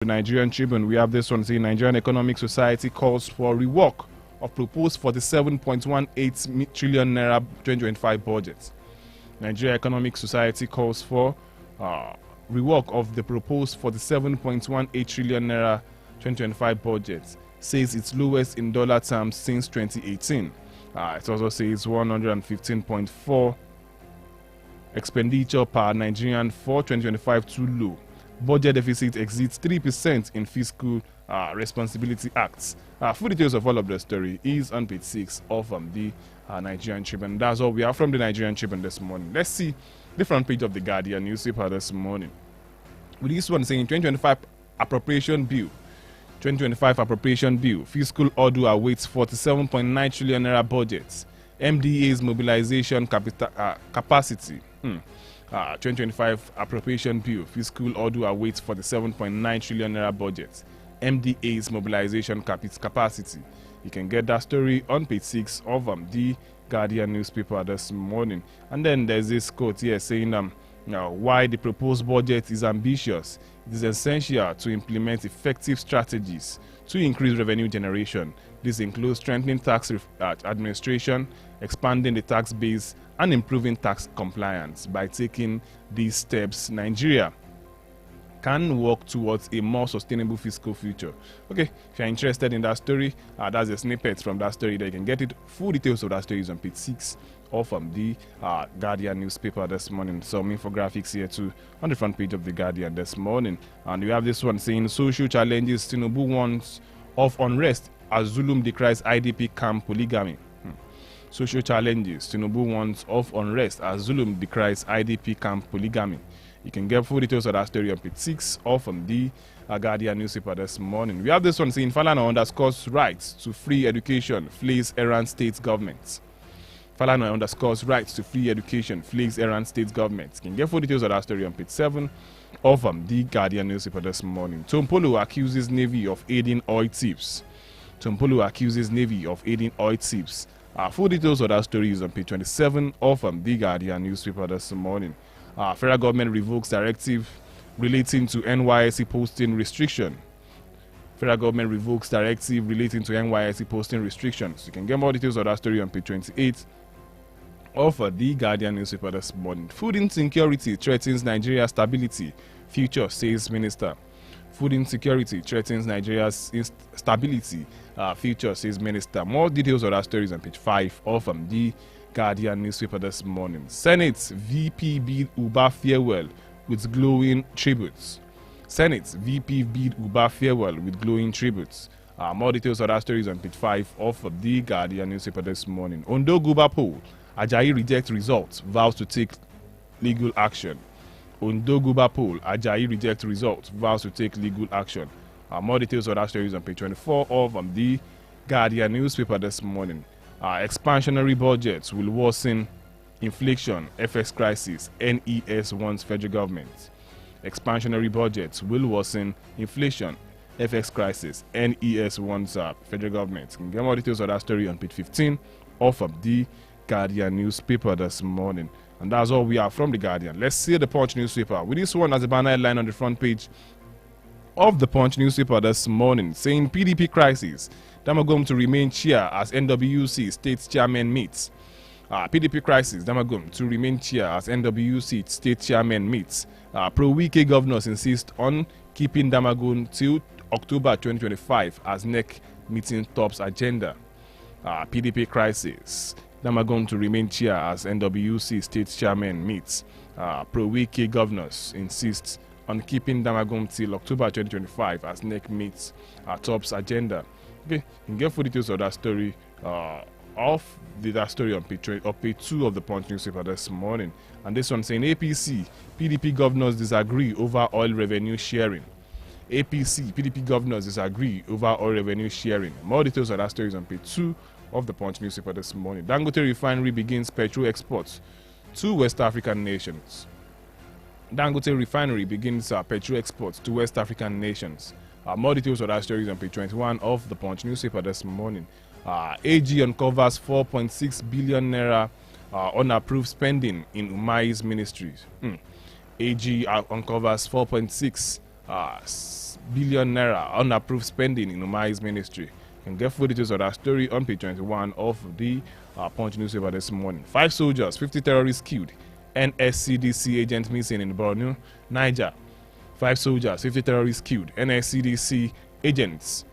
the Nigerian Tribune, we have this one saying Nigerian Economic Society calls for rework of proposed 47.18 trillion naira 2025 budget. Nigeria Economic Society calls for rework of the proposed 47.18 trillion naira 2025 budget. Says it's lowest in dollar terms since 2018. It also says 115.4 expenditure per Nigerian for 2025 too low. Budget deficit exceeds 3% in fiscal responsibility acts. Full details of all of the story is on page 6 of the Nigerian Tribune. That's all we have from the Nigerian Tribune this morning. Let's see the front page of the Guardian newspaper this morning. With this one saying 2025 appropriation bill. 2025 appropriation bill. Fiscal order awaits 47.9 trillion naira budget. MDA's mobilization capacity. 2025 appropriation bill. Fiscal order awaits 47.9 trillion naira budget. MDA's mobilization capacity. You can get that story on page 6 of the Guardian newspaper this morning. And then there's this quote here saying why the proposed budget is ambitious. It is essential to implement effective strategies to increase revenue generation. This includes strengthening tax administration, expanding the tax base, and improving tax compliance. By taking these steps, Nigeria can work towards a more sustainable fiscal future. Okay, if you're interested in that story, that's a snippet from that story. That you can get it. Full details of that story is on page 6 of the Guardian newspaper this morning. Some infographics here too on the front page of the Guardian this morning. And we have this one saying social challenges Tinubu wants of unrest as Zulum decries IDP camp polygamy. Social challenges Tinubu wants of unrest as Zulum decries IDP camp polygamy. You can get full details of that story on page 6 of the Guardian newspaper this morning. We have this one saying Falana underscores rights to free education flays errant state government. Falana underscores rights to free education flags errant state government. You can get full details of that story on page 7 of the Guardian newspaper this morning. Tompolo accuses Navy of aiding oil thieves. Tompolo accuses Navy of aiding oil thieves. Full details of that story is on page 27 of the Guardian newspaper this morning. Federal government revokes directive relating to NYSC posting restriction. Federal government revokes directive relating to NYSC posting restrictions. You can get more details of that story on page 28 of the Guardian newspaper this morning. Food insecurity threatens Nigeria's stability. Future, says Minister. Food insecurity threatens Nigeria's stability. Future, says Minister. More details of that story is on page 5 of the Guardian newspaper this morning. Senate VP bid Uba farewell with glowing tributes. Senate VP bid Uba farewell with glowing tributes. More details of that story is on page 5 of the Guardian newspaper this morning. Ondo Guba poll. Ajayi rejects results, vows to take legal action. Ondo Guba poll. Ajayi rejects results, vows to take legal action. More details of that story is on page 24 of the Guardian newspaper this morning. Expansionary budgets will worsen inflation, FX crisis, NES wants federal government. Expansionary budgets will worsen inflation, FX crisis, NES wants federal government. You can get more details of that story on page 15 of the Guardian newspaper this morning. And that's all we have from the Guardian. Let's see the Punch newspaper. With this one as a banner headline on the front page of the Punch newspaper this morning, saying PDP crisis. Damagum to remain chair as NWC state chairman meets. PDP crisis. Damagum to remain chair as NWC state chairman meets. Pro-Wike governors insist on keeping Damagum till October 2025 as NEC meeting tops agenda. PDP crisis. Damagum to remain chair as NWC state chairman meets. Pro-Wike governors insist on keeping Damagum till October 2025 as NEC meets tops agenda. Okay, you can get full details of that story that story on page 2 of the Punch newspaper this morning. And this one saying APC, PDP governors disagree over oil revenue sharing. APC, PDP governors disagree over oil revenue sharing. More details of that story is on page 2 of the Punch newspaper this morning. Dangote refinery begins petrol exports to West African nations. Dangote refinery begins petrol exports to West African nations. More details of that story is on page 21 of the Punch newspaper this morning. AG uncovers 4.6 billion naira unapproved spending in Umai's ministries. AG uncovers 4.6 billion naira unapproved spending in Umai's ministry. You can get full details of that story on page 21 of the Punch newspaper this morning. 5 soldiers, 50 terrorists killed. NSCDC agent missing in Borno, Niger. 5 soldiers, 50 terrorists killed. NSCDC agents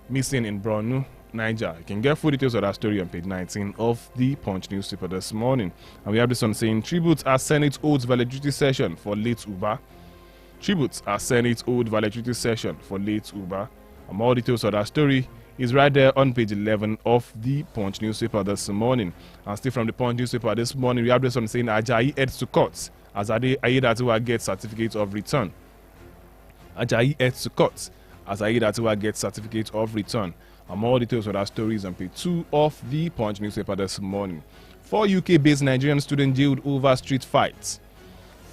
missing in Borno, Niger. You can get full details of that story on page 19 of the Punch newspaper this morning. And we have this one saying, tributes as Senate holds valedictory session for late Uba. Tributes as Senate holds valedictory session for late Uba. And more details of that story is right there on page 11 of the Punch newspaper this morning. And still from the Punch newspaper this morning, we have this one saying, Ajayi heads to court as Aiyedatiwa gets certificate of return. Ajayi heads to court as Aiyedatiwa gets certificate of return. And more details of that story is on page 2 of the Punch newspaper this morning. 4 UK-based Nigerian students jailed over street fights.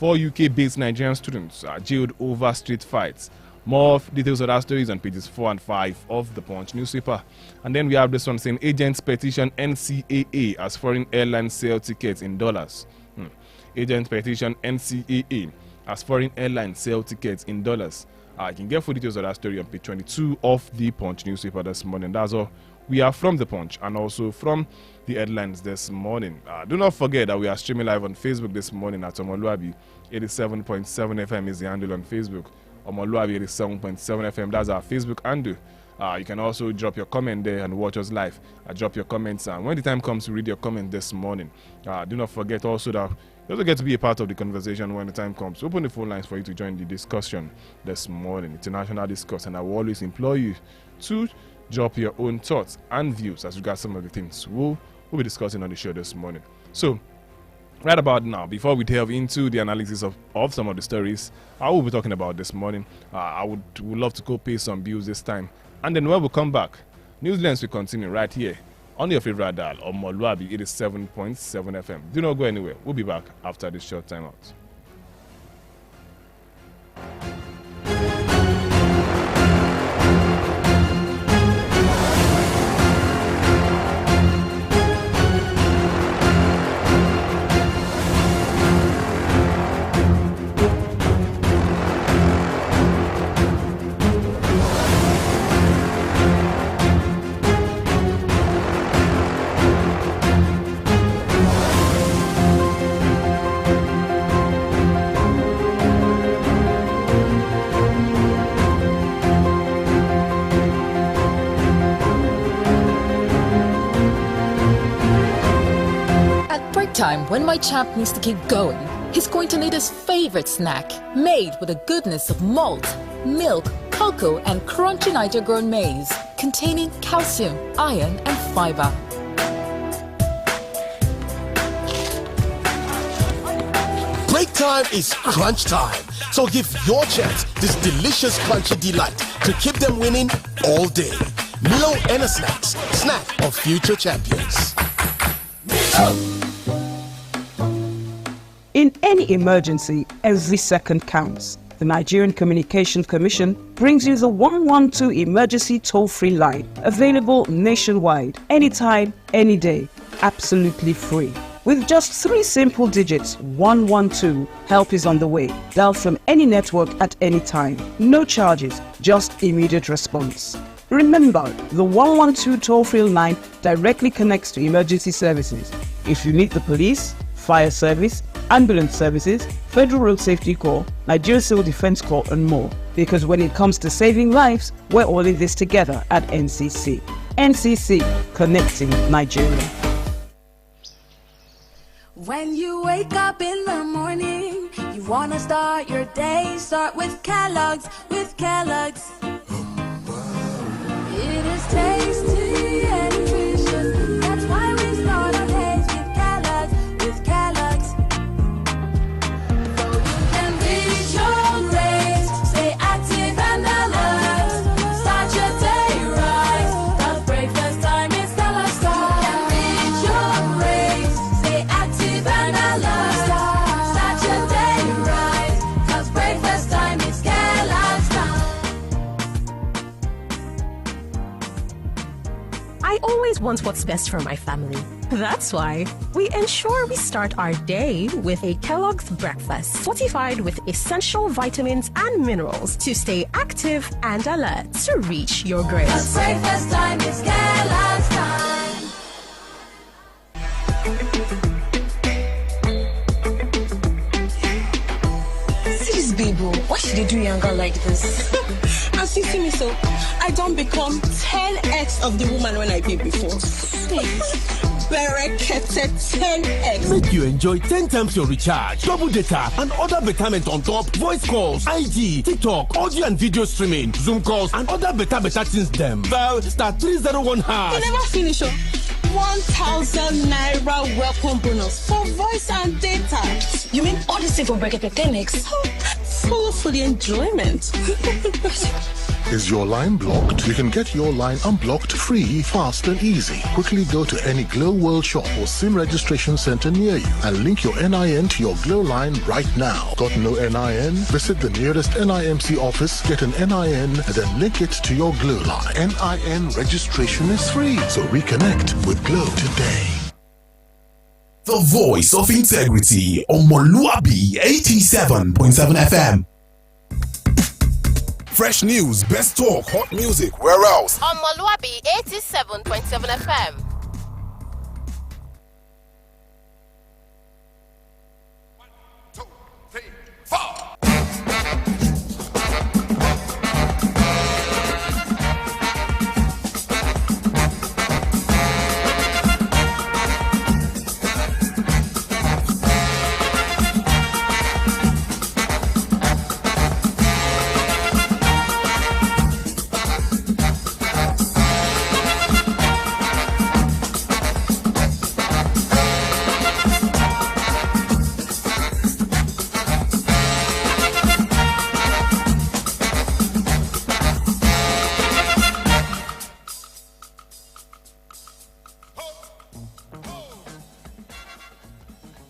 4 UK-based Nigerian students are jailed over street fights. More details of that story is on pages 4 and 5 of the Punch newspaper. And then we have this one saying, agents petition NCAA as foreign airlines sell tickets in dollars. Agents petition NCAA as foreign airlines sell tickets in dollars. You can get full details of that story on page 22 of the Punch newspaper this morning. That's all we are from the Punch and also from the headlines this morning. Do not forget that we are streaming live on Facebook this morning at omoluwabi 87.7 FM is the handle on Facebook. Omoluwabi 87.7 FM, that's our Facebook handle. You can also drop your comment there and watch us live. Drop your comments, and when the time comes to read your comment this morning, do not forget also that you also get to be a part of the conversation when the time comes. Open the phone lines for you to join the discussion this morning. It's a national discussion, and I will always implore you to drop your own thoughts and views as regards some of the things we'll be discussing on the show this morning. So, right about now, before we delve into the analysis of some of the stories I will be talking about this morning, I would love to go pay some bills this time. And then when we come back, Newslands will continue right here on your favorite dial, omoluwabi 87.7 FM. Do not go anywhere. We'll be back after this short time out. Time when my champ needs to keep going, he's going to need his favorite snack, made with the goodness of malt, milk, cocoa, and crunchy Niger-grown maize, containing calcium, iron, and fiber. Break time is crunch time, so give your champs this delicious crunchy delight to keep them winning all day. Milo and a snack of future champions. In any emergency, every second counts. The Nigerian Communications Commission brings you the 112 emergency toll-free line, available nationwide, anytime, any day, absolutely free. With just 3 simple digits, 112, help is on the way. Dial from any network at any time. No charges, just immediate response. Remember, the 112 toll-free line directly connects to emergency services. If you need the police, fire service, ambulance services, Federal Road Safety Corps, Nigeria Civil Defense Corps, and more. Because when it comes to saving lives, we're all in this together at NCC. NCC, connecting Nigeria. When you wake up in the morning, you want to start your day, start with Kellogg's, It is tasty and nutritious, that's why we start our days with Kellogg's, So you can reach your grace, stay active and alert, start your day right, 'cause breakfast time is Kellogg's time. You can reach your grace, stay active and alert, start your day right, 'cause breakfast time is Kellogg's time. I always want what's best for my family. That's why we ensure we start our day with a Kellogg's breakfast, fortified with essential vitamins and minerals to stay active and alert to reach your goals. Cause breakfast time is Kellogg's time. See this baby, why should they do younger like this? As you see me so, I don't become 10x of the woman when I be before. Berekete 10x. Make you enjoy 10 times your recharge, double data, and other betterment on top, voice calls, IG, TikTok, audio and video streaming, Zoom calls, and other better things them. Dial *301 You hash. never finish, 1,000 naira welcome bonus for voice and data. You mean all this thing for Berekete 10x? Full for the enjoyment. Is your line blocked? You can get your line unblocked free, fast and easy. Quickly go to any Glow World shop or SIM registration center near you and link your NIN to your Glow line right now. Got no NIN? Visit the nearest NIMC office, get an NIN, and then link it to your Glow line. NIN registration is free, so reconnect with Glow today. The voice of integrity on omoluwabi 87.7 FM. Fresh news, best talk, hot music, where else? On omoluwabi 87.7 FM.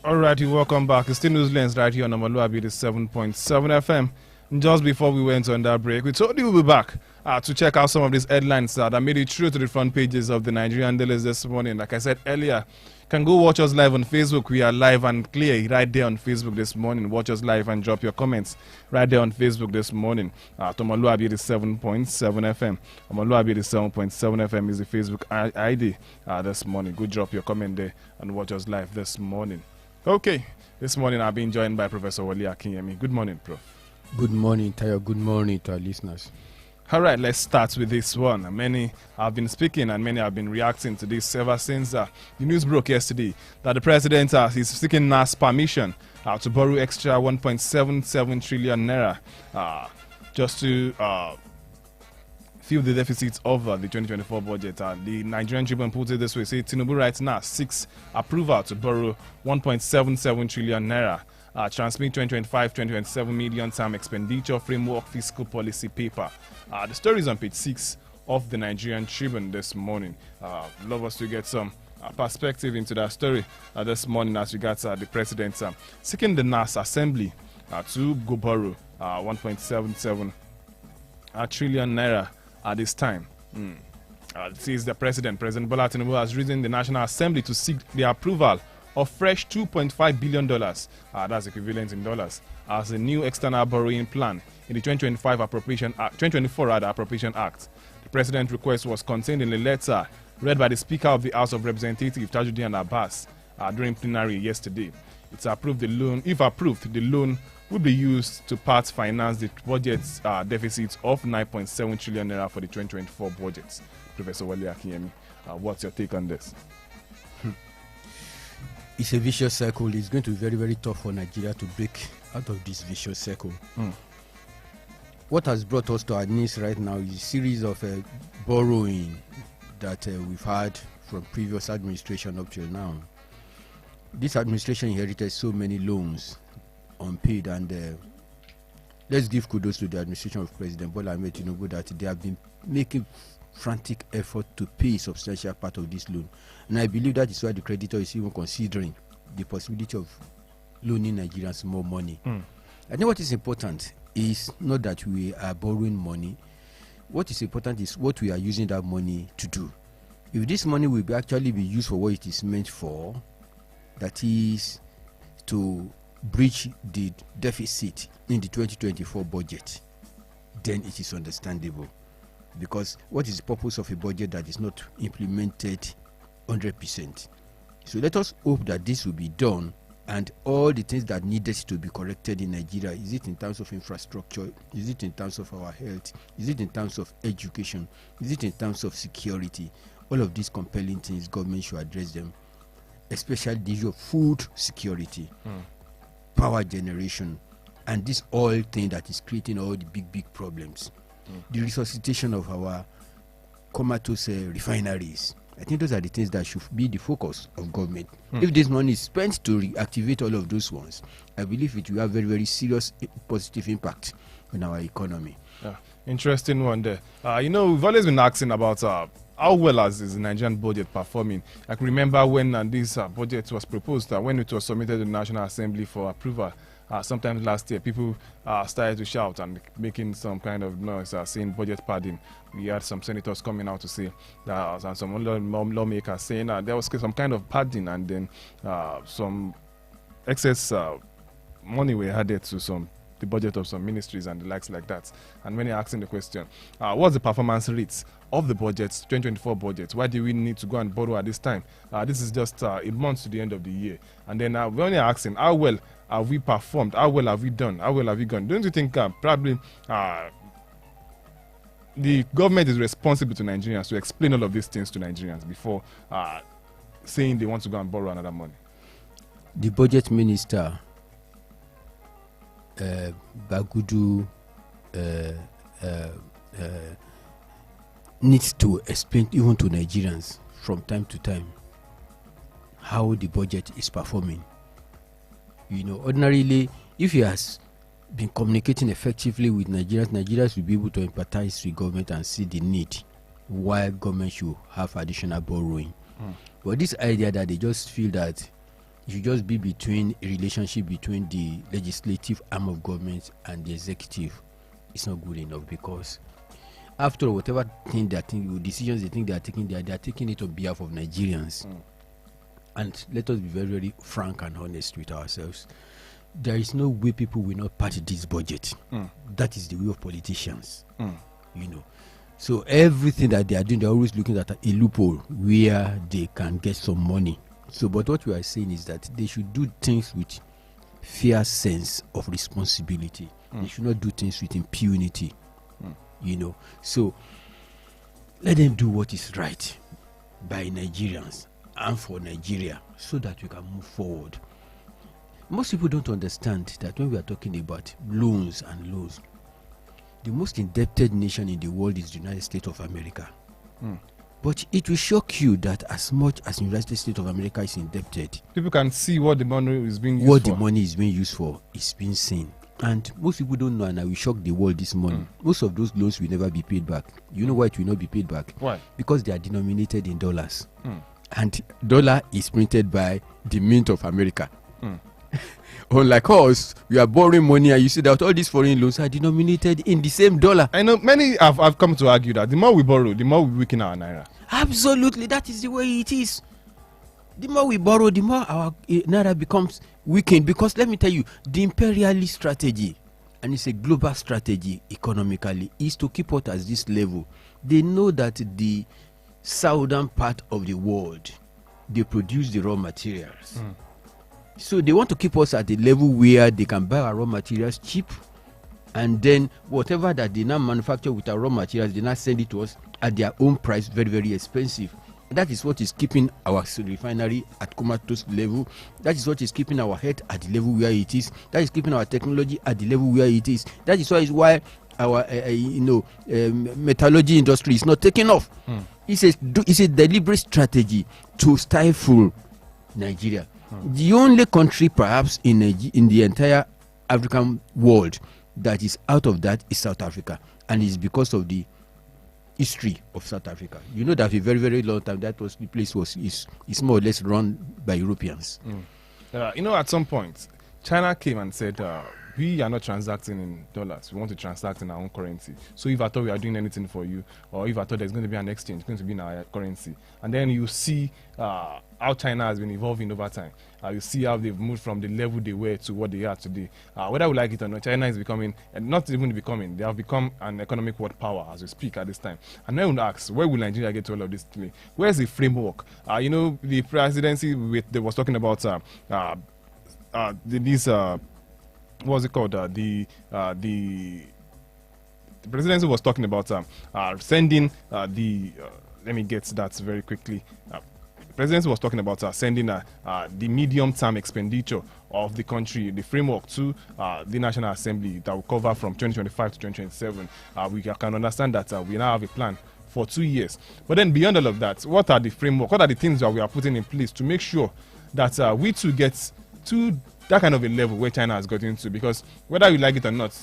Alrighty, welcome back. It's still News Lens right here on omoluwabi 7.7 FM. And just before we went on that break, we told you we'll be back to check out some of these headlines that made it through to the front pages of the Nigerian dailies this morning. Like I said earlier, you can go watch us live on Facebook. We are live and clear right there on Facebook this morning. Watch us live and drop your comments right there on Facebook this morning. omoluwabi 7.7 FM. omoluwabi 7.7 FM is the Facebook ID this morning. Go drop your comment there and watch us live this morning. Okay, this morning I've been joined by Professor Wale Akinyemi. Good morning, Prof. Good morning, Tayo. Good morning to our listeners. All right, let's start with this one. Many have been speaking and many have been reacting to this ever since the news broke yesterday that the president is seeking NAS permission to borrow extra 1.77 trillion naira just to fill the deficits of the 2024 budget. The Nigerian Tribune put it this way: say Tinubu right now seeks approval to borrow 1.77 trillion naira, transmit 2025-2027 medium-term expenditure framework fiscal policy paper. The story is on page 6 of the Nigerian Tribune this morning. Love us to get some perspective into that story this morning as regards the president seeking the NAS assembly to go borrow 1.77 trillion naira at this time. It says the President Bola Tinubu, has written the National Assembly to seek the approval of fresh $2.5 billion, that's equivalent in dollars, as a new external borrowing plan in the 2024 Appropriation Act. The President's request was contained in a letter read by the Speaker of the House of Representatives, Tajuddin Abbas, during plenary yesterday. It's approved the loan. If approved, the loan will be used to part finance the budget's deficit of 9.7 trillion naira for the 2024 budget. Professor Wale Akinyemi, what's your take on this? It's a vicious circle. It's going to be very, very tough for Nigeria to break out of this vicious circle. What has brought us to our knees right now is a series of borrowing that we've had from previous administration up till now. This administration inherited so many loans unpaid, and let's give kudos to the administration of President Bola Ahmed Tinubu that they have been making frantic effort to pay a substantial part of this loan, and I believe that is why the creditor is even considering the possibility of loaning Nigerians more money. I think what is important is not that we are borrowing money. What is important is what we are using that money to do. if this money will actually be used for what it is meant for, that is to breach the deficit in the 2024 budget, then it is understandable. Because what is the purpose of a budget that is not implemented 100%? So let us hope that this will be done, and all the things that needed to be corrected in Nigeria, is it in terms of infrastructure, is it in terms of our health, is it in terms of education, is it in terms of security, all of these compelling things, government should address them, especially the issue of food security, power generation, and this oil thing that is creating all the big problems. The resuscitation of our comatose refineries. I think those are the things that should be the focus of government. If this money is spent to reactivate all of those ones, I believe it will have very serious positive impact on our economy. Interesting one there. We've always been asking about how well is the Nigerian budget performing. I can remember when this budget was proposed, when it was submitted to the National Assembly for approval. Sometime last year, people started to shout and making some kind of noise, saying budget padding. We had some senators coming out to say that, and some lawmakers saying there was some kind of padding, and then some excess money were added to the budget of some ministries and the likes like that. And when you're asking the question, what's the performance rates of the budgets, 2024 budget? Why do we need to go and borrow at this time? This is just a month to the end of the year. And then when you're asking, how well have we performed? How well have we done? How well have we gone? Don't you think probably the government is responsible to Nigerians to explain all of these things to Nigerians before saying they want to go and borrow another money? The budget minister, Bagudu, needs to explain even to Nigerians from time to time how the budget is performing. Ordinarily, if he has been communicating effectively with Nigerians will be able to empathize with government and see the need why government should have additional borrowing. But this idea that they just feel that it should just be between a relationship between the legislative arm of government and the executive is not good enough, because after whatever thing they are thinking, decisions they think they are taking it on behalf of Nigerians. And let us be very frank and honest with ourselves. There is no way people will not part this budget. That is the way of politicians. So everything that they are doing, they're always looking at a loophole where they can get some money. So, but what we are saying is that they should do things with fair sense of responsibility. They should not do things with impunity. So let them do what is right by Nigerians and for Nigeria, so that we can move forward. Most people don't understand that when we are talking about loans and loans, the most indebted nation in the world is the United States of America. But it will shock you that as much as the United States of America is indebted, people can see what the money is being used for. What the money is being used for is being seen. And most people don't know, and I will shock the world this morning. Most of those loans will never be paid back. You know why it will not be paid back? Why? Because they are denominated in dollars. And dollar is printed by the Mint of America. Unlike us, we are borrowing money, and you see that all these foreign loans are denominated in the same dollar. I know many have come to argue that the more we borrow, the more we weaken our naira. Absolutely, that is the way it is. The more we borrow, the more our naira becomes weakened. Because let me tell you, the imperialist strategy, and it's a global strategy economically, is to keep us at this level. They know that the southern part of the world, they produce the raw materials. So they want to keep us at the level where they can buy our raw materials cheap, and then whatever that they now manufacture with our raw materials, they now send it to us at their own price, very expensive. That is what is keeping our refinery at comatose level. That is what is keeping our health at the level where it is. That is keeping our technology at the level where it is. That is why our metallurgy industry is not taking off. It's a deliberate strategy to stifle Nigeria. The only country perhaps in the entire African world that is out of that is South Africa, and it's because of the history of South Africa. You know that for a very long time the place is more or less run by Europeans. At some point China came and said we are not transacting in dollars. We want to transact in our own currency. So if I thought we are doing anything for you, or if I thought there's going to be an exchange, it's going to be in our currency. And then you see how China has been evolving over time. You see how they've moved from the level they were to what they are today. Whether we like it or not, China is becoming, and not even becoming, they have become an economic world power as we speak at this time. And I would ask, where will Nigeria get to all of this today? Where's the framework? The presidency they was talking about what's it called? The presidency was talking about sending let me get that very quickly. The presidency was talking about sending the medium-term expenditure of the country, the framework to the National Assembly that will cover from 2025 to 2027. We can understand that we now have a plan for 2 years. But then beyond all of that, what are the framework? What are the things that we are putting in place to make sure that we too get to that kind of a level where China has gotten to? Because whether you like it or not,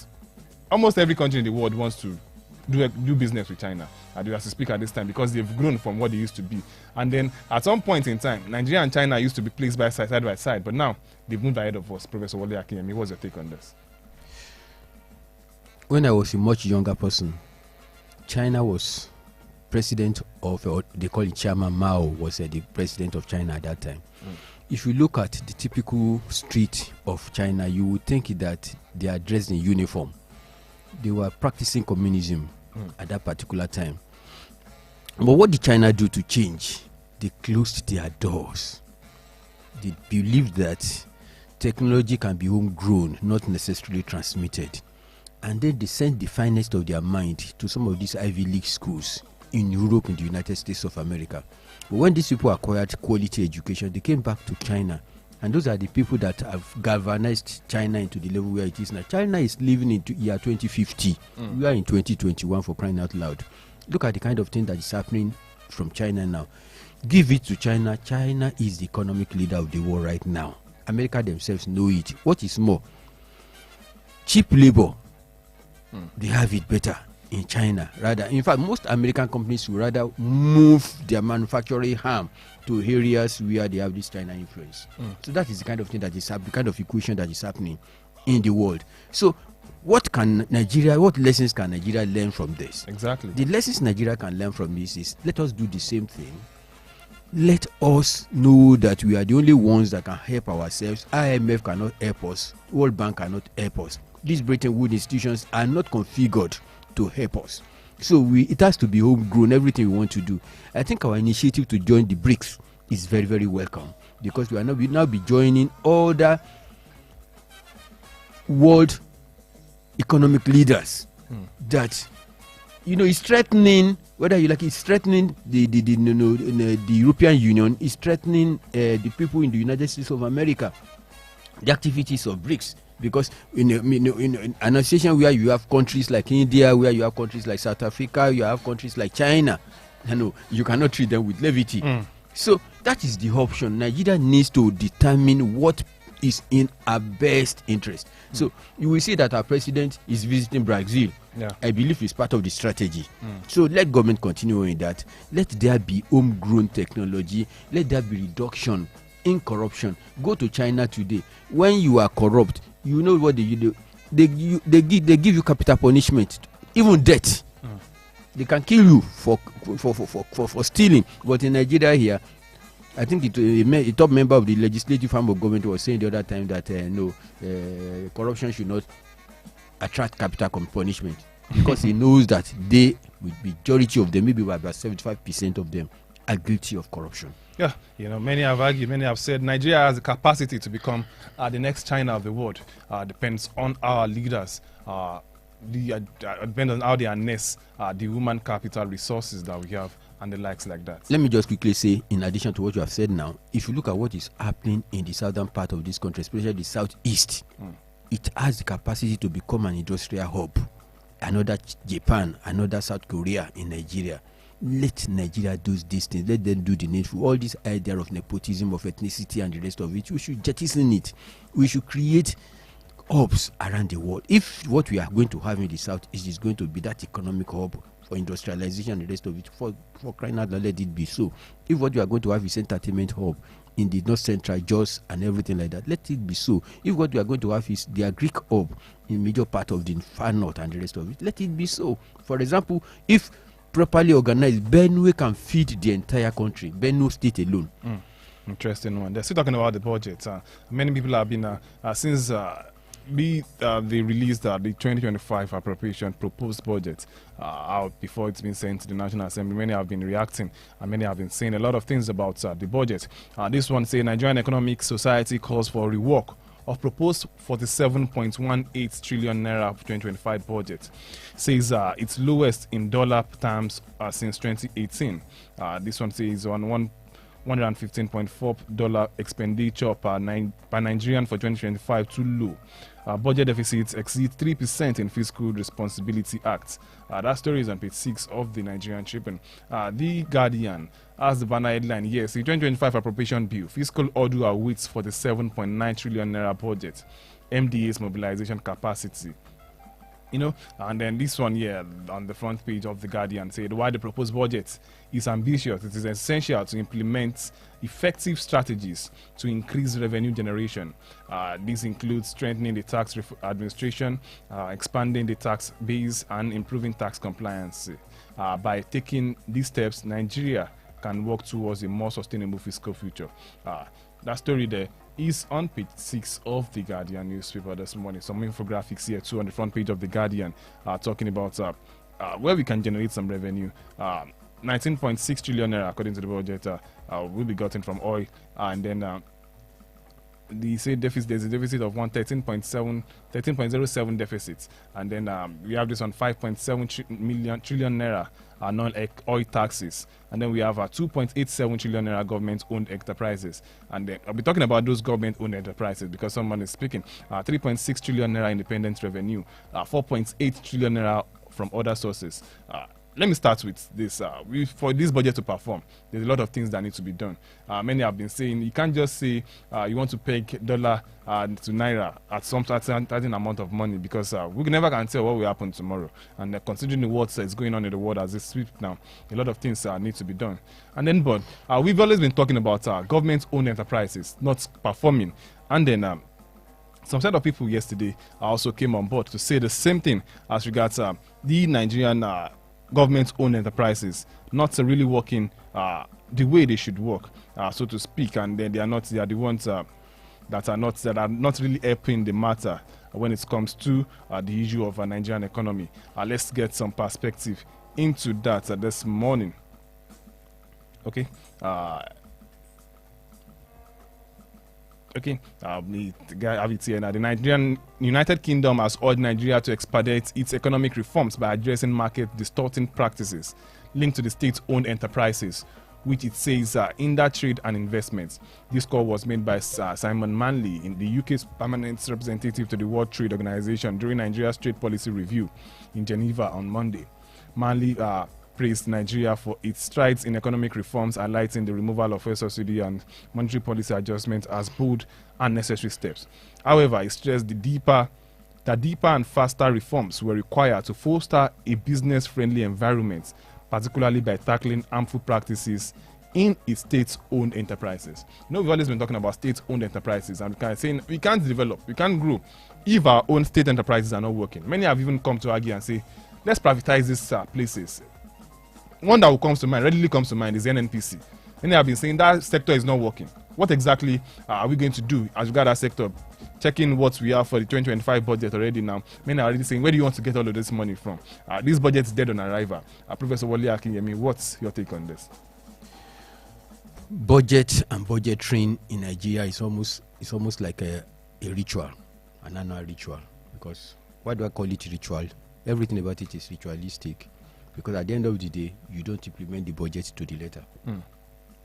almost every country in the world wants to do business with China. I do have to speak at this time because they've grown from what they used to be. And then at some point in time, Nigeria and China used to be placed side by side, but now they've moved ahead of us. Professor Wole Akinyemi, what's your take on this? When I was a much younger person, China was president of, or they call it Chairman Mao, was the president of China at that time. If you look at the typical street of China, you would think that they are dressed in uniform. They were practicing communism at that particular time. But what did China do to change? They closed their doors. They believed that technology can be homegrown, not necessarily transmitted. And then they sent the finest of their mind to some of these Ivy League schools in Europe and the United States of America. But when these people acquired quality education, they came back to China. And those are the people that have galvanized China into the level where it is now. China is living into year 2050. We are in 2021, for crying out loud. Look at the kind of thing that is happening from China now. Give it to China. China is the economic leader of the world right now. America themselves know it. What is more, cheap labor, they have it better in China. Rather, in fact, most American companies would rather move their manufacturing arm to areas where they have this China influence. So that is the kind of thing that is happening, the kind of equation that is happening in the world. So what lessons can Nigeria learn from this? Exactly. The lessons Nigeria can learn from this is, let us do the same thing. Let us know that we are the only ones that can help ourselves. IMF cannot help us. World Bank cannot help us. These Bretton Woods institutions are not configured to help us. So it has to be homegrown, everything we want to do. I think our initiative to join the BRICS is very, very welcome, because we now be joining other world economic leaders that, is threatening, whether you like, it's threatening the European Union, it's threatening the people in the United States of America, the activities of BRICS. Because in an association where you have countries like India, where you have countries like South Africa, you have countries like China, you cannot treat them with levity. So that is the option. Nigeria needs to determine what is in our best interest. So you will see that our president is visiting Brazil. I believe it's part of the strategy. So let government continue in that. Let there be homegrown technology. Let there be reduction in corruption. Go to China today. When you are corrupt, you know what they do. They give you capital punishment, even death. They can kill you for stealing. But in Nigeria here, I think a top member of the legislative arm of government was saying the other time that corruption should not attract capital punishment, because he knows that the majority of them, maybe about 75% of them, are guilty of corruption. Yeah, many have argued, many have said Nigeria has the capacity to become the next China of the world. Depends on our leaders. Depends on how they harness the human capital resources that we have and the likes like that. Let me just quickly say, in addition to what you have said now, if you look at what is happening in the southern part of this country, especially the southeast, it has the capacity to become an industrial hub. Another Japan, another South Korea in Nigeria. Let Nigeria do these things. Let them do the needful. All this idea of nepotism, of ethnicity, and the rest of it, we should jettison it. We should create hubs around the world. If what we are going to have in the south is going to be that economic hub for industrialization and the rest of it, for crying out loud, let it be so. If what we are going to have is entertainment hub in the north central, Jos and everything like that, let it be so. If what we are going to have is the Greek hub in major part of the far north and the rest of it, let it be so. For example, if properly organized, Benue can feed the entire country, Benue state alone. Interesting one. They're still talking about the budget. Many people have been since they released the 2025 appropriation proposed budget out before it's been sent to the National Assembly. Many have been reacting and many have been saying a lot of things about the budget. This one says Nigerian Economic Society calls for rework of proposed 47.18 trillion naira 2025 budget. Says it's lowest in dollar terms since 2018. This one says on $115.4 expenditure per Nigerian for 2025 too low. Budget deficits exceed 3% in Fiscal Responsibility Act. That story is on page 6 of the Nigerian Tribune. The Guardian has the banner headline, yes, the 2025 appropriation bill, fiscal order awaits for the 7.9 trillion naira budget. MDA's mobilization capacity. You know, and then this one here on the front page of the Guardian said why the proposed budget is ambitious. It is essential to implement effective strategies to increase revenue generation. This includes strengthening the tax administration, expanding the tax base, and improving tax compliance. By taking these steps, Nigeria can work towards a more sustainable fiscal future. That story there is on page 6 of the Guardian newspaper this morning. Some infographics here too on the front page of the Guardian talking about where we can generate some revenue. 19.6 trillion naira according to the budget will be gotten from oil, and then they say deficit, there's a deficit of 13.07 deficits, and then we have this on 5.7 trillion naira non-oil taxes, and then we have 2.87 trillion naira government-owned enterprises, and then I'll be talking about those government-owned enterprises because someone is speaking. 3.6 trillion naira independent revenue, 4.8 trillion naira from other sources. Let me start with this. For this budget to perform, there's a lot of things that need to be done. Many have been saying you can't just say you want to peg dollar to naira at some certain amount of money, because we never can tell what will happen tomorrow. And considering what is going on in the world as it sweeps now, a lot of things need to be done. And then, but we've always been talking about government-owned enterprises not performing. And then some set of people yesterday also came on board to say the same thing as regards the Nigerian government-owned enterprises not really working the way they should work, so to speak, and then they are the ones that are not really helping the matter when it comes to the issue of a Nigerian economy. Let's get some perspective into that this morning. Okay. Okay, the guy have it here now. The Nigerian United Kingdom has urged Nigeria to expedite its economic reforms by addressing market distorting practices linked to the state-owned enterprises, which it says hinder trade and investments. This call was made by Simon Manley, in the UK's permanent representative to the World Trade Organization, during Nigeria's trade policy review in Geneva on Monday. Manley praised Nigeria for its strides in economic reforms, highlighting the removal of fuel subsidy and monetary policy adjustment as bold and necessary steps. However, he stressed that deeper and faster reforms were required to foster a business-friendly environment, particularly by tackling harmful practices in its state-owned enterprises. You know, we've always been talking about state-owned enterprises, and saying we can't develop, we can't grow if our own state enterprises are not working. Many have even come to argue and say, let's privatize these places. One that readily comes to mind is NNPC. Many have been saying that sector is not working. What exactly are we going to do as regards that sector? Checking what we have for the 2025 budget already now. Many are already saying, where do you want to get all of this money from? This budget is dead on arrival. Professor Wole Akinyemi, what's your take on this? Budget and budgeting in Nigeria is almost like a ritual, an annual ritual. Because why do I call it ritual? Everything about it is ritualistic. Because at the end of the day, you don't implement the budget to the letter,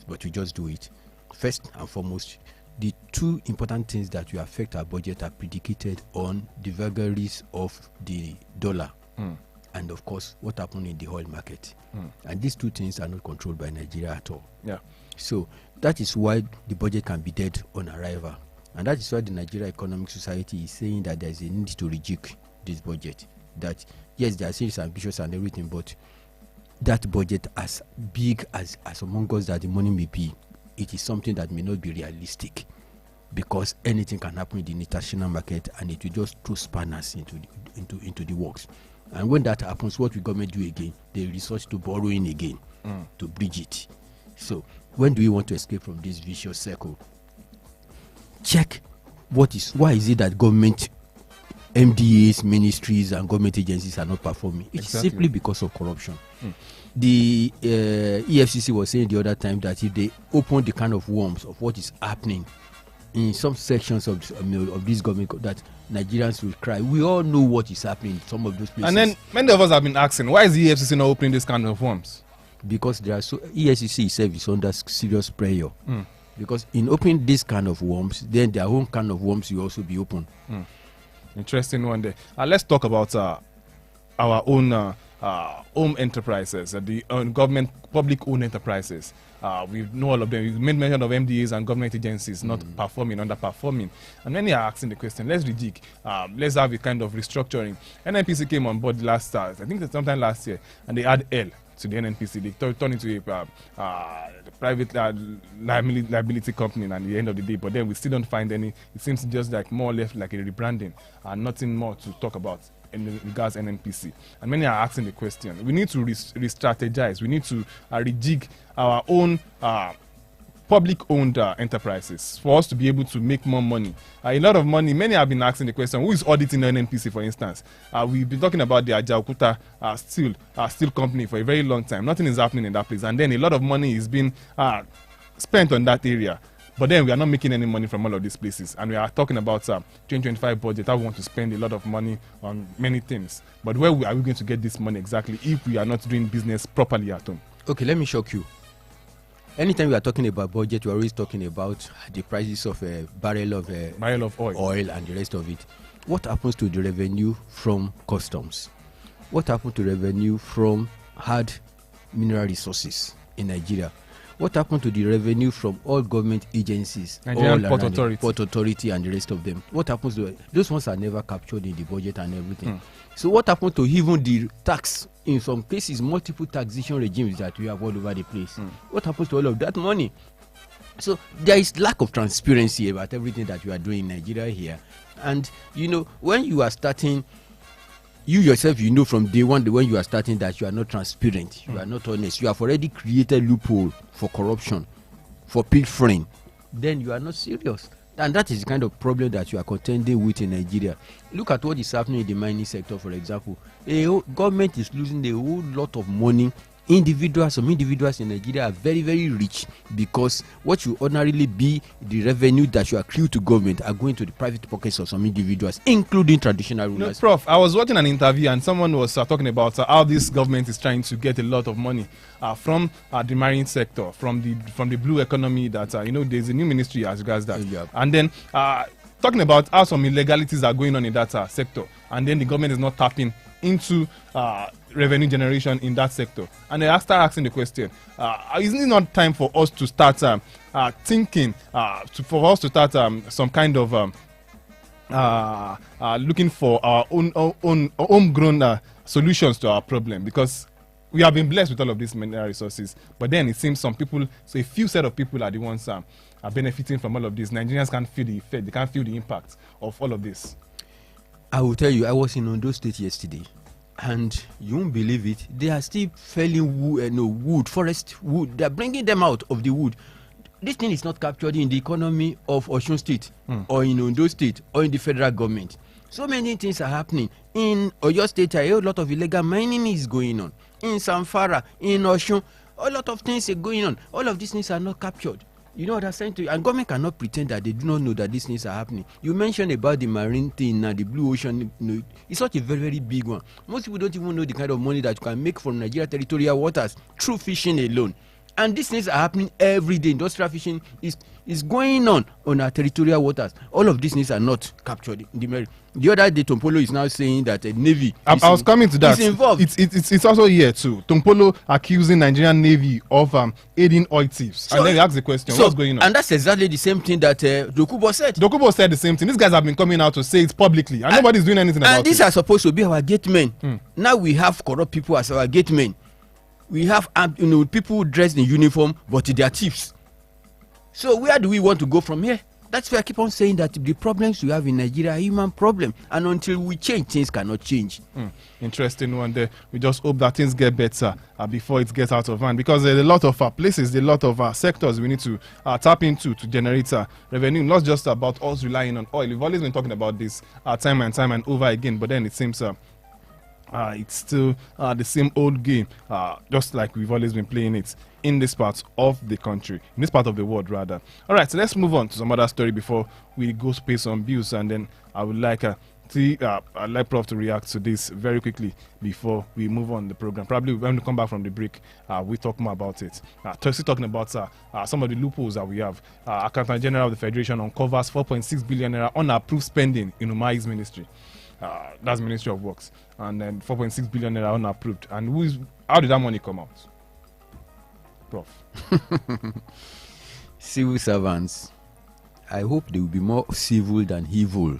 but you just do it. First and foremost, the two important things that will affect our budget are predicated on the vagaries of the dollar and, of course, what happened in the oil market. And these two things are not controlled by Nigeria at all. Yeah. So that is why the budget can be dead on arrival. And that is why the Nigeria Economic Society is saying that there is a need to rejig this budget. That, yes, they are saying it's ambitious and everything, but that budget, as big as among us that the money may be, it is something that may not be realistic, because anything can happen in the international market and it will just throw spanners into the works. And when that happens, what will government do again? They resort to borrowing again to bridge it. So when do we want to escape from this vicious circle? Check why is it that government MDAs, ministries and government agencies are not performing? It's simply because of corruption. The EFCC was saying the other time that if they open the kind of worms of what is happening in some sections of this government, that Nigerians will cry. We all know what is happening in some of those places. And then many of us have been asking, why is the EFCC not opening this kind of worms? Because there are EFCC itself is under serious pressure. Because in opening this kind of worms, then their own kind of worms will also be open. Interesting one there. Let's talk about our own home enterprises, the government public-owned enterprises. We know all of them. You made mention of MDAs and government agencies not performing, underperforming. And many are asking the question, let's rejig. Let's have a kind of restructuring. NNPC came on board last year, I think sometime last year, and they add L to the NNPC. They turned into a private liability company at the end of the day. But then we still don't find any. It seems just like more or less like a rebranding and nothing more to talk about in regards NNPC. And many are asking the question, we need to re-strategize. We need to rejig our own public-owned enterprises for us to be able to make more money. A lot of money. Many have been asking the question, who is auditing NNPC, for instance? We've been talking about the Ajaokuta steel company for a very long time. Nothing is happening in that place. And then a lot of money is being spent on that area. But then we are not making any money from all of these places. And we are talking about 2025 budget. I want to spend a lot of money on many things. But where are we going to get this money exactly if we are not doing business properly at home? Okay, let me shock you. Anytime we are talking about budget, we are always talking about the prices of a barrel of oil and the rest of it. What happens to the revenue from customs? What happens to revenue from hard mineral resources in Nigeria? What happened to the revenue from all government agencies, Nigerian Port Authority and the rest of them? What happens to it? Those ones are never captured in the budget and everything. So what happened to even the tax? In some cases, multiple taxation regimes that we have all over the place. What happens to all of that money? So there is lack of transparency about everything that you are doing in Nigeria here. And when you are starting, you yourself, from day one, when you are starting, that you are not transparent, you are not honest, you have already created loophole for corruption, for pilfering, then you are not serious. And that is the kind of problem that you are contending with in Nigeria. Look at what is happening in the mining sector, for example. Government is losing a whole lot of money. Some individuals in Nigeria are very, very rich because what should ordinarily be the revenue that you accrue to government are going to the private pockets of some individuals, including traditional rulers. Prof, I was watching an interview and someone was talking about how this government is trying to get a lot of money from the marine sector, from the blue economy. That there's a new ministry as regards that, and then talking about how some illegalities are going on in that sector, and then the government is not tapping into revenue generation in that sector. And I start asking the question, isn't it not time for us to start thinking, for us to start some kind of looking for our own homegrown solutions to our problem? Because we have been blessed with all of these mineral resources, but then it seems a few set of people are the ones are benefiting from all of this. Nigerians can't feel the effect, they can't feel the impact of all of this. I will tell you, I was in Ondo State yesterday, and you won't believe it, they are still felling forest wood. They are bringing them out of the wood. This thing is not captured in the economy of Osun State or in Ondo State or in the federal government. So many things are happening. In Oyo State, a whole lot of illegal mining is going on. In Samfara, in Osun, a lot of things are going on. All of these things are not captured. You know what I'm saying to you? And government cannot pretend that they do not know that these things are happening. You mentioned about the marine thing and the blue ocean. It's such a very, very big one. Most people don't even know the kind of money that you can make from Nigeria territorial waters through fishing alone. And these things are happening every day. Industrial fishing is going on our territorial waters. All of these things are not captured in the merit. The other day, Tompolo is now saying that a Navy I was coming to that. is involved. It's also here too. Tompolo accusing Nigerian Navy of aiding oil thieves. And then he asked the question, what's going on? And that's exactly the same thing that Dokubo said. Dokubo said the same thing. These guys have been coming out to say it publicly, and nobody's doing anything about it. And these are supposed to be our gatemen. Now we have corrupt people as our gatemen. We have people dressed in uniform, but they are thieves. So where do we want to go from here? That's why I keep on saying that the problems we have in Nigeria are human problem, and until we change, things cannot change. Interesting one there. We just hope that things get better before it gets out of hand, because there are a lot of places, a lot of sectors we need to tap into to generate revenue, not just about us relying on oil. We've always been talking about this time and over again, but then it seems it's still the same old game, just like we've always been playing it in this part of the country, in this part of the world rather. All right, so let's move on to some other story before we go pay some bills, and then I would like I'd like Prof to react to this very quickly before we move on the program. Probably when we come back from the break, we talk more about it. Still talking about some of the loopholes that we have. Accountant General of the Federation uncovers 4.6 billion naira unapproved spending in Umai's ministry. That's Ministry of Works, and then 4.6 billion naira unapproved. And how did that money come out? Prof. Civil servants, I hope they will be more civil than evil.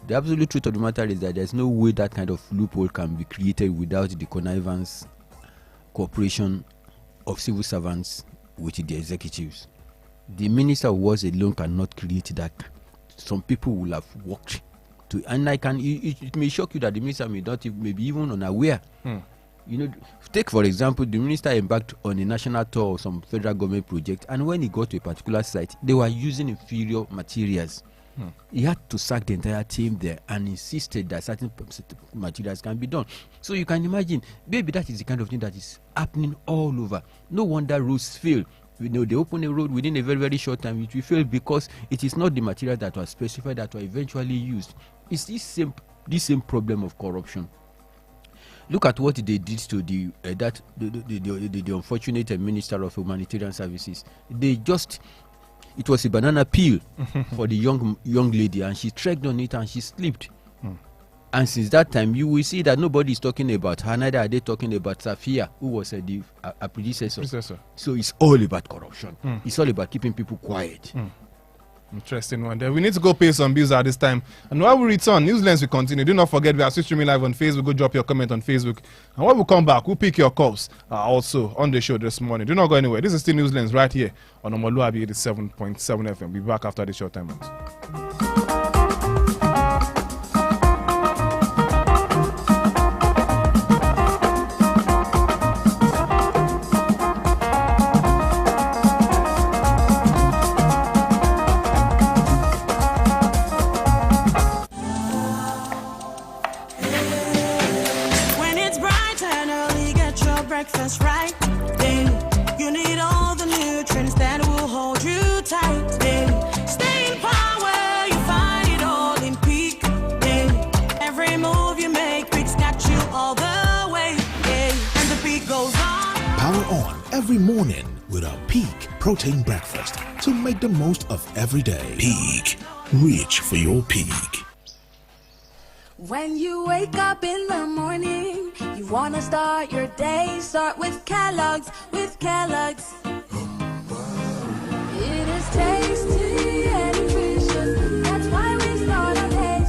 The absolute truth of the matter is that there's no way that kind of loophole can be created without the connivance, cooperation of civil servants with the executives. The Minister of Works alone cannot create that. Some people will have worked to, and it may shock you that the minister may be even unaware. Take for example, the minister embarked on a national tour of some federal government project, and when he got to a particular site, they were using inferior materials. He had to sack the entire team there and insisted that certain materials can be done. So you can imagine, maybe that is the kind of thing that is happening all over. No wonder roads fail. They open a road within a very, very short time. It will fail because it is not the material that was specified that were eventually used. It's this same problem of corruption. Look at what they did to the unfortunate Minister of Humanitarian Services. It was a banana peel for the young lady, and she trekked on it and she slipped. And since that time, you will see that nobody is talking about her, neither are they talking about Safia, who was a predecessor. So it's all about corruption. It's all about keeping people quiet. Interesting one there. We need to go pay some bills at this time. And while we return, Newslands will continue. Do not forget, we are streaming live on Facebook. Go drop your comment on Facebook. And when we come back, we'll pick your calls also on the show this morning. Do not go anywhere. This is still Newslands right here on Omoluwabi 87.7 FM. We'll be back after this short time out. Breakfast right, then you need all the nutrients that will hold you tight. Then stay in power, you find it all in peak. Then every move you make, Peak's got you all the way. Yeah. And the peak goes on. Power on every morning with our Peak Protein Breakfast to make the most of every day. Peak, reach for your peak. When you wake up in the morning, you wanna start your day. Start with Kellogg's, It is tasty and nutritious. That's why we start our days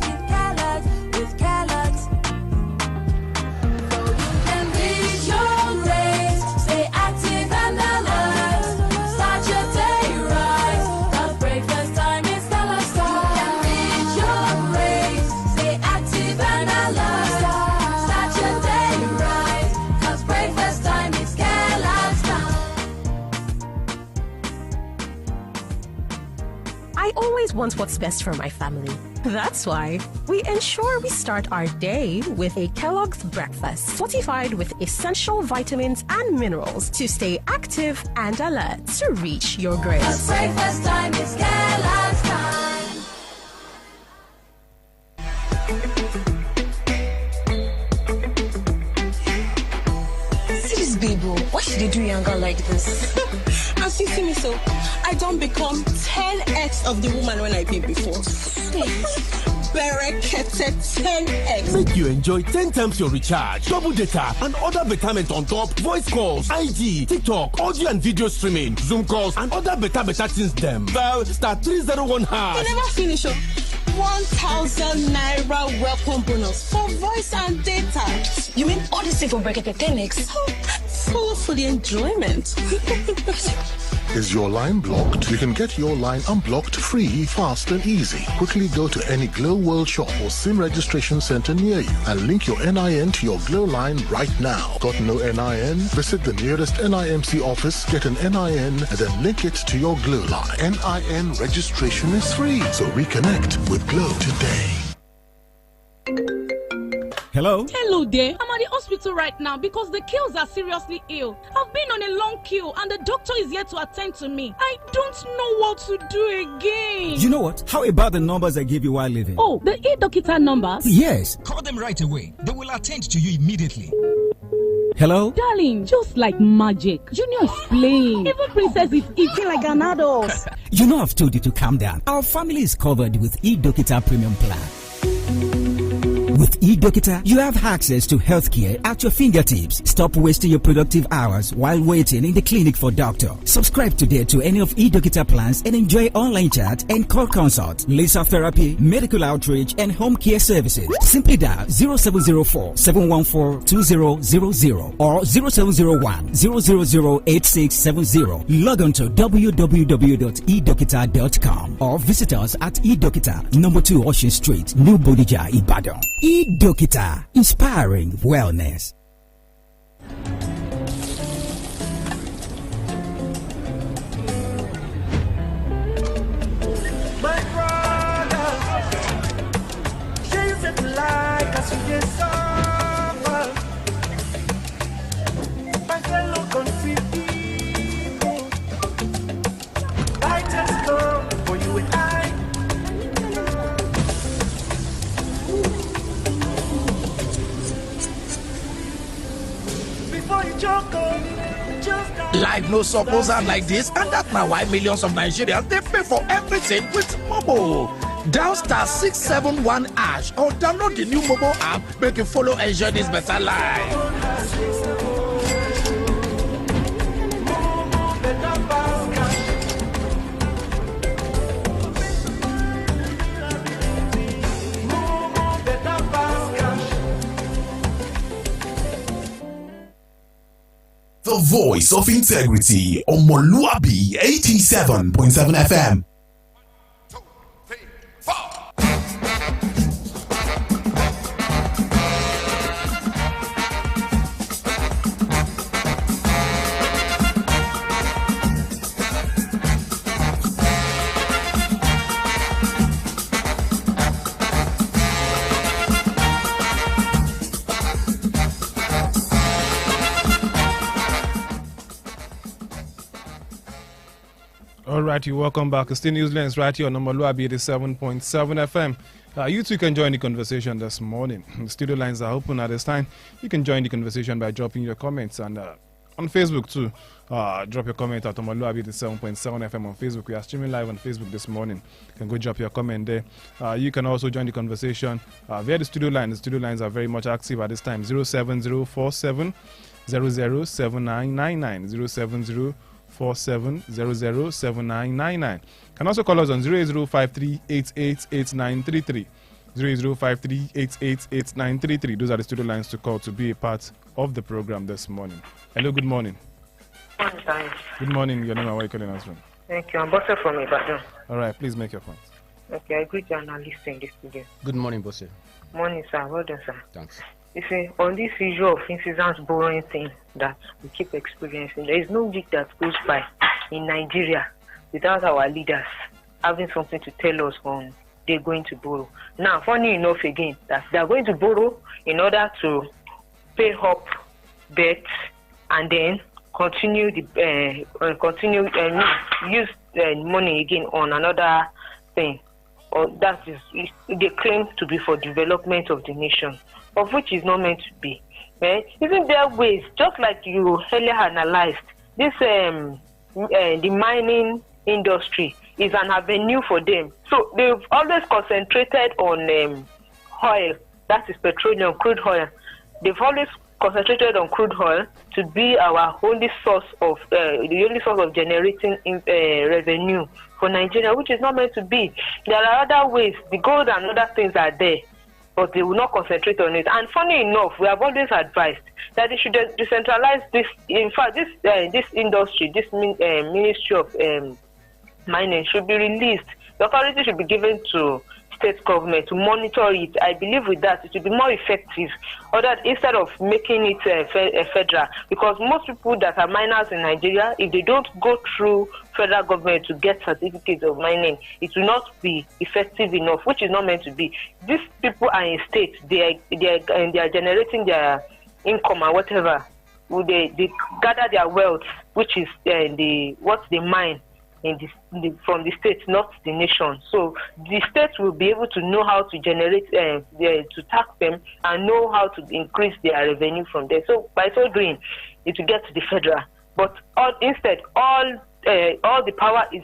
with Kellogg's. So you can reach your race, stay active and alert. Start your day right, 'cause breakfast time is Kellogg's time. You can reach your race, stay active and alert. Start your day right, 'cause breakfast time is Kellogg's time. I always want what's best for my family. That's why we ensure we start our day with a Kellogg's breakfast, fortified with essential vitamins and minerals to stay active and alert to reach your grace. 'Cause breakfast time is Kellogg's time. See this baby, why she should they do younger like this? As you see me so, I don't become 10x of the woman when I be before. Berekete 10x. Make you enjoy 10 times your recharge, double data, and other betterment on top, voice calls, IG, TikTok, audio and video streaming, Zoom calls, and other better things them. Dial *301 hash. You never finish up. 1,000 naira welcome bonus for voice and data. You mean all this thing for Berekete 10x? Full for the enjoyment. Is your line blocked? You can get your line unblocked free, fast and easy. Quickly go to any Glow World shop or SIM registration center near you and link your NIN to your Glow line right now. Got no NIN? Visit the nearest NIMC office, get an NIN, and then link it to your Glow line. NIN registration is free, so reconnect with Glow today. Hello? Hello there. I'm at the hospital right now because the kills are seriously ill. I've been on a long queue and the doctor is here to attend to me. I don't know what to do again. You know what? How about the numbers I gave you while leaving? Oh, the e-doctor numbers? Yes. Call them right away. They will attend to you immediately. Hello? Darling, just like magic. Junior is playing. Even Princess is eating like an adult. You know I've told you to calm down. Our family is covered with e-doctor premium plan. With eDoctor, you have access to healthcare at your fingertips. Stop wasting your productive hours while waiting in the clinic for doctor. Subscribe today to any of eDoctor plans and enjoy online chat and call consult, laser therapy, medical outreach, and home care services. Simply dial 0704-714-2000 or 0701-000-8670. Log on to www.edoctor.com or visit us at eDoctor, number 2 Ocean Street, New Bodija, Ibadan. eDoctor, inspiring wellness. My brother, chase it like a sweet summer. My fellow country people, light has come for you and I. Life no suppose act like this, and that's now why millions of Nigerians they pay for everything with Momo. Dial *671# or download the new Momo app. Make you follow enjoy this better life. The voice of integrity, omoluwabi 87.7 FM. Alright, you welcome back. It's still Newslands right here on omoluwabi 87.7 FM. You too can join the conversation this morning. The studio lines are open at this time. You can join the conversation by dropping your comments and on Facebook too. Drop your comment at omoluwabi 87.7 FM on Facebook. We are streaming live on Facebook this morning. You can go drop your comment there. You can also join the conversation via the studio line. The studio lines are very much active at this time. 07047 007999 07047007999. Can also call us on 08053888933. 08053888933. Those are the studio lines to call to be a part of the program this morning. Hello, good morning. Good morning. Your name and where you calling us from? Thank you. I'm Bosse from Ibadan. All right, please make your point. Okay, I greet you analyst in this studio. Good morning, Bosse. Morning, sir. Well done, sir. Thanks. You see, on this issue of incidents borrowing thing that we keep experiencing, there is no week that goes by in Nigeria without our leaders having something to tell us on they're going to borrow. Now, funny enough again, that they're going to borrow in order to pay up debts and then continue use money again on another thing. Or that is, they claim to be for development of the nation, of which is not meant to be. Isn't there ways, just like you earlier analyzed, this the mining industry is an avenue for them. So they've always concentrated on oil, that is petroleum, crude oil. They've always concentrated on crude oil to be our only source of generating revenue for Nigeria, which is not meant to be. There are other ways. The gold and other things are there, but they will not concentrate on it. And funny enough, we have always advised that they should decentralize this. In fact, this industry, this Ministry of Mining should be released. The authority should be given to state government to monitor it. I believe with that it will be more effective, or that instead of making it federal, because most people that are miners in Nigeria, if they don't go through federal government to get certificates of mining, it will not be effective enough, which is not meant to be. These people are in state, they are generating their income or whatever. They gather their wealth, which is what they mine from the state, not the nation. So the state will be able to know how to generate, to tax them, and know how to increase their revenue from there. So by so doing, it will get to the federal. But instead, all the power is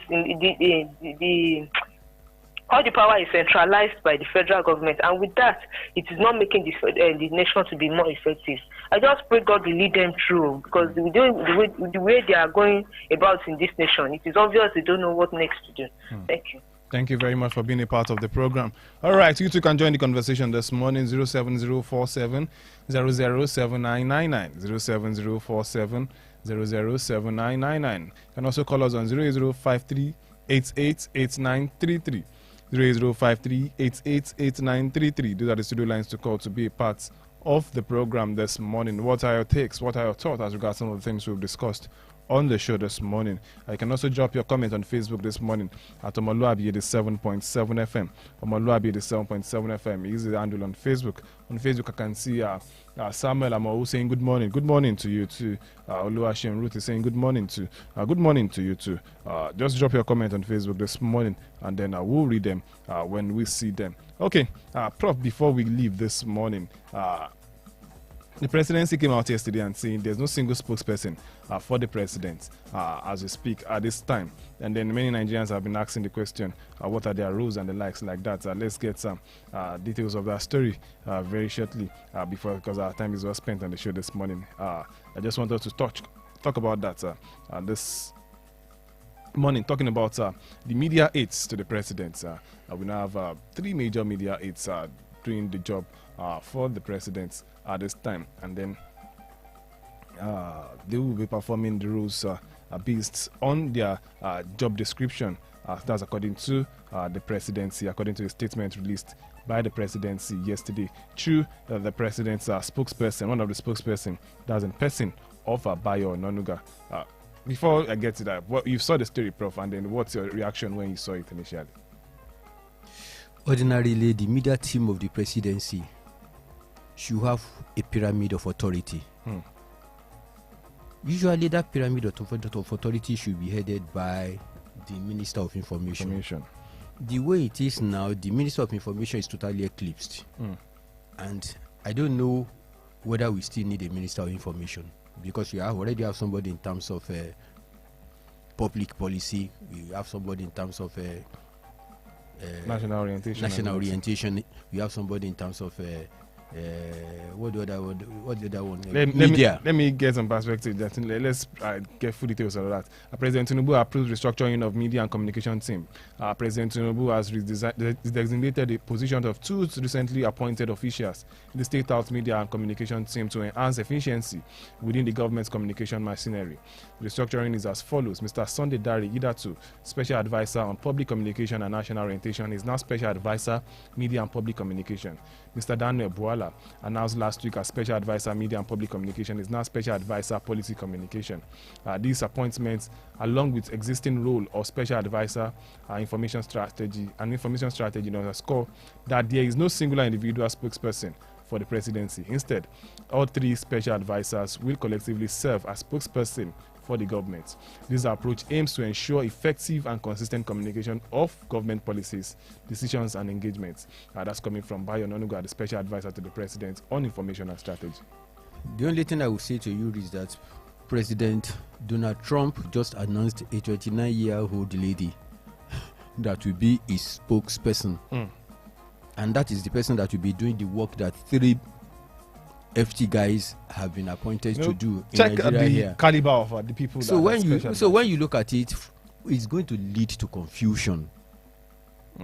all the power is centralized by the federal government, and with that, it is not making the nation to be more effective. I just pray God will lead them through, because the way they are going about in this nation, it is obvious they don't know what next to do. Thank you. Thank you very much for being a part of the program. All right, you two can join the conversation this morning, 07047 007999, 07047 007999. You can also call us on 0053 888933. 0053-888933. Those are the studio lines to call to be a part of the program this morning. What are your takes? What are your thoughts as regards some of the things we've discussed on the show this morning? You can also drop your comment on Facebook this morning at omoluwabi 87.7 FM. Omoluwabi 87.7 FM is the handle on Facebook. On Facebook, I can see Samuel Amou saying good morning. Good morning to you too. Oluwashem Ruth is saying good morning to you too. Just drop your comment on Facebook this morning, and then I will read them when we see them. Okay, Prof, before we leave this morning, the presidency came out yesterday and saying there's no single spokesperson for the president as we speak at this time. And then many Nigerians have been asking the question, what are their rules and the likes like that. Let's get some details of that story very shortly because our time is well spent on the show this morning. I just wanted to talk about that this morning, talking about the media aids to the president. We now have 3 major media aids doing the job for the president at this time, and then they will be performing the rules based on their job description. That's according to the presidency, according to the statement released by the presidency yesterday through the president's spokesperson, one of the spokesperson, that's in person of Bayo Ononuga. Before I get to that, you saw the story, Prof, and then what's your reaction when you saw it initially? Ordinarily, the media team of the presidency should have a pyramid of authority. Usually, that pyramid of authority should be headed by the Minister of Information. The way it is now, the Minister of Information is totally eclipsed. And I don't know whether we still need a Minister of Information, because we already have somebody in terms of public policy, we have somebody in terms of national orientation. We have somebody in terms of what the other one? Media. Let me get some perspective. Let's get full details of that. President Tinubu approved restructuring of media and communication team. President Tinubu has designated the position of 2 recently appointed officials in the State House media and communication team to enhance efficiency within the government's communication machinery. The restructuring is as follows: Mr. Sunday Dari Idatu, Special Advisor on Public Communication and National Orientation, is now Special Advisor Media and Public Communication. Mr. Daniel Buala, announced last week as Special Advisor Media and Public Communication, is now Special Advisor Policy Communication. These appointments, along with existing role of Special Advisor Information Strategy, underscore that there is no singular individual spokesperson for the presidency. Instead, all 3 special advisors will collectively serve as spokesperson for the government. This approach aims to ensure effective and consistent communication of government policies, decisions, and engagements. That's coming from Bayo Ononuga, the Special Advisor to the President on Information and Strategy. The only thing I will say to you is that President Donald Trump just announced a 29-year-old lady that will be his spokesperson. And that is the person that will be doing the work that 3 FT guys have been appointed to do in check Nigeria the here. caliber of the people. So when you look at it, it's going to lead to confusion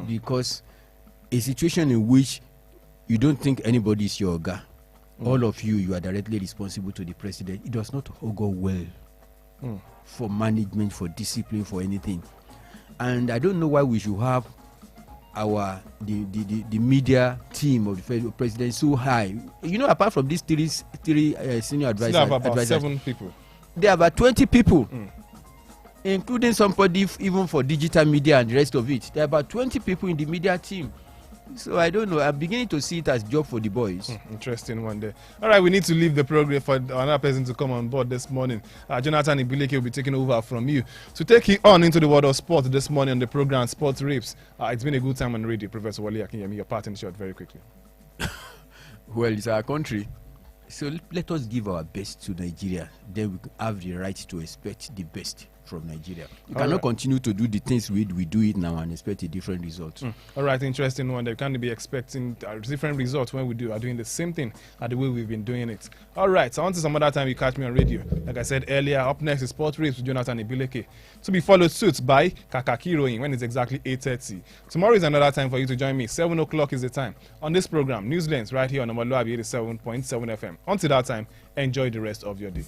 because a situation in which you don't think anybody is your guy, all of you are directly responsible to the president. It does not augur well for management, for discipline, for anything. And I don't know why we should have the media team of the federal president so high. You know, apart from these three senior advisors, about 7 people. There are about 20 people, including somebody even for digital media and the rest of it. There are about 20 people in the media team. So I don't know. I'm beginning to see it as job for the boys. Interesting one day. All right, we need to leave the program for another person to come on board this morning. Jonathan Ibileke will be taking over from you to take you on into the world of sport this morning on the program Sports Rips. It's been a good time on radio. Professor Wale Akinyemi, your part in short very quickly. Well, it's our country. So let us give our best to Nigeria. Then we have the right to expect the best from Nigeria. We cannot continue to do the things we do it now and expect a different result. All right, interesting one. They can't be expecting different results when we are doing the same thing the way we've been doing it. All right, so until some other time you catch me on radio. Like I said earlier, up next is Sport Rips with Jonathan Ibileke. To be followed suit by Kakakiroing when it's exactly 8:30. Tomorrow is another time for you to join me. 7 o'clock is the time on this program, Newslands, right here on omoluwabi 87.7 FM. Until that time, enjoy the rest of your day.